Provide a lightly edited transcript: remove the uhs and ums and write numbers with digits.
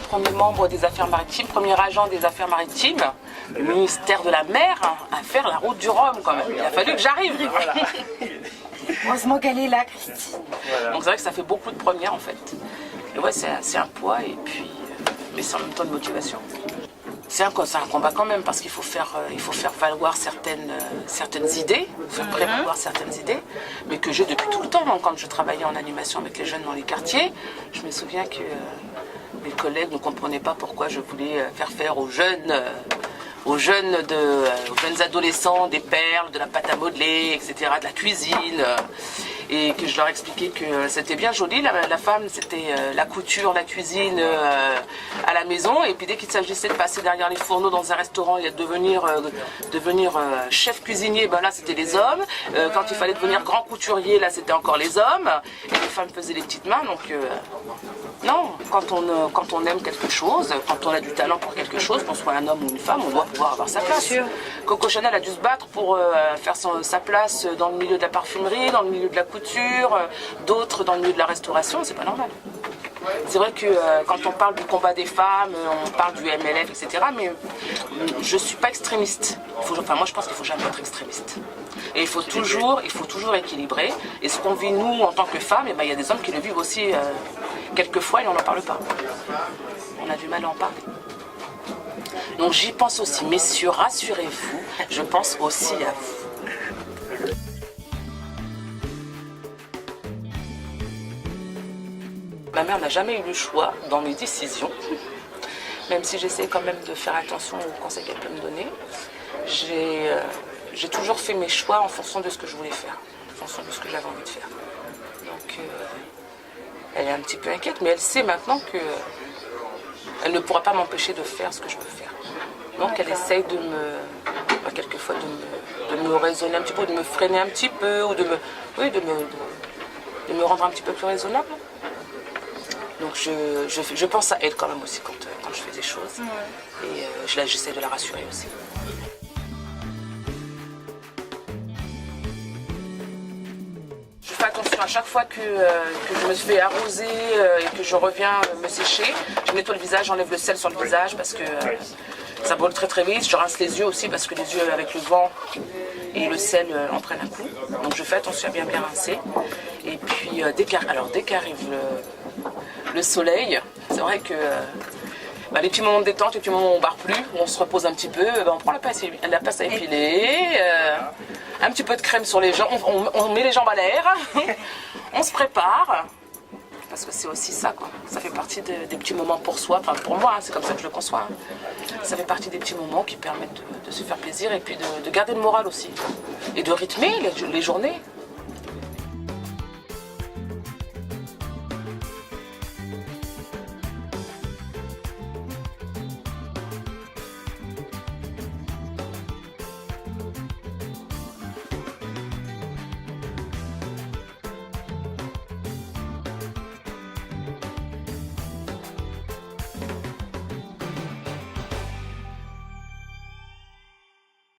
premier membre des affaires maritimes, premier agent des affaires maritimes, le ministère de la mer, à faire la route du Rhum quand même. Il a fallu que j'arrive. Voilà. Heureusement qu'elle est là, Christine. Voilà. Donc c'est vrai que ça fait beaucoup de premières en fait. Et ouais, c'est un poids et puis, mais c'est en même temps une motivation. C'est un combat quand même parce qu'il faut faire valoir certaines idées, faire prévaloir certaines idées, mais que j'ai depuis tout le temps. Quand je travaillais en animation avec les jeunes dans les quartiers, je me souviens que mes collègues ne comprenaient pas pourquoi je voulais faire aux jeunes adolescents des perles, de la pâte à modeler, etc., de la cuisine. Et que je leur expliquais que c'était bien joli, la femme, c'était la couture, la cuisine à la maison. Et puis dès qu'il s'agissait de passer derrière les fourneaux dans un restaurant et de devenir chef cuisinier, ben là c'était les hommes. Quand il fallait devenir grand couturier, là c'était encore les hommes. Et les femmes faisaient les petites mains. Donc non, quand on aime quelque chose, quand on a du talent pour quelque chose, qu'on soit un homme ou une femme, on doit pouvoir avoir sa place. Coco Chanel a dû se battre pour faire sa place dans le milieu de la parfumerie, dans le milieu de la couture, d'autres dans le milieu de la restauration, c'est pas normal. C'est vrai que quand on parle du combat des femmes, on parle du MLF, etc. Mais je suis pas extrémiste. Moi je pense qu'il faut jamais être extrémiste. Et il faut toujours équilibrer. Et ce qu'on vit nous en tant que femmes, il y a des hommes qui le vivent aussi quelquefois et on n'en parle pas. On a du mal à en parler. Donc j'y pense aussi. Messieurs, rassurez-vous, je pense aussi à vous. Ma mère n'a jamais eu le choix dans mes décisions, même si j'essaie quand même de faire attention aux conseils qu'elle peut me donner. J'ai toujours fait mes choix en fonction de ce que je voulais faire, en fonction de ce que j'avais envie de faire. Donc elle est un petit peu inquiète, mais elle sait maintenant qu'elle ne pourra pas m'empêcher de faire ce que je veux faire. Donc elle essaye quelquefois de me raisonner un petit peu, de me freiner un petit peu, ou de me rendre un petit peu plus raisonnable. Donc je pense à elle quand même aussi quand je fais des choses. Ouais. Et j'essaie de la rassurer aussi. Je fais attention à chaque fois que je me fais arroser et que je reviens me sécher. Je nettoie le visage, j'enlève le sel sur le visage parce que ça brûle très très vite. Je rince les yeux aussi parce que les yeux avec le vent et le sel en prennent un coup. Donc je fais attention à bien rincer. Et puis dès qu'arrive le soleil, c'est vrai que les petits moments de détente, les petits moments où on ne barre plus, où on se repose un petit peu, on prend la passe à épiler, un petit peu de crème sur les jambes, on met les jambes à l'air, on se prépare, parce que c'est aussi ça, quoi. Ça fait partie des petits moments pour soi, enfin pour moi, c'est comme ça que je le conçois. Ça fait partie des petits moments qui permettent de se faire plaisir et puis de garder le moral aussi, et de rythmer les journées.